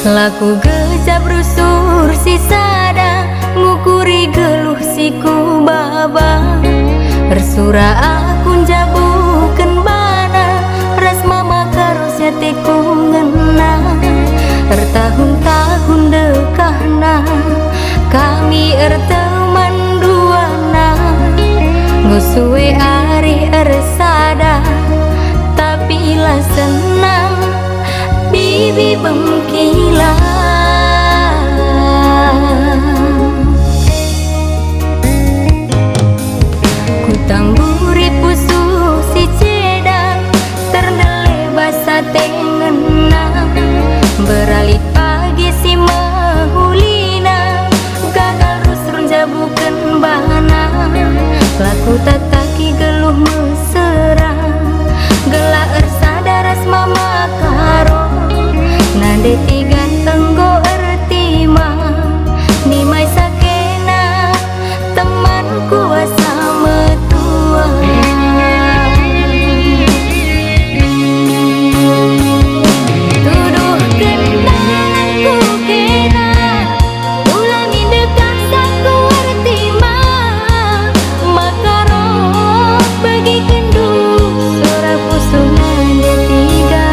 Laku gejab rusur si sada ngukuri geluh siku baba Resura akun jabuken bana ras mama karos yateku ngena Ertahun-tahun dekahna kami erteman duana Ngusuwe ari ersada tapi lah senang bibi bengkilan Ku tangguri pusuh si ceda terdele basa tengenang Beralit pagi si mahulina gagal rusrun jabuken bana Laku tataki geluh mesra gelak ersadaras mama karo Nade tiga tenggo ertima nimai sakena teman kuasa metua Tuduh kenanganku kena ulangi dekat saku ertima makaro bagi kendu suara pusuh nade tiga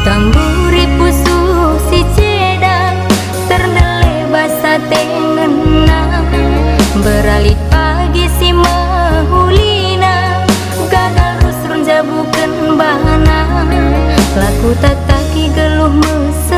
Tangguri pusuh si ceda terdele basa tengenang Beralit pagi si mahulina gagal rusrun jabuken bana Laku tataki geluh mesra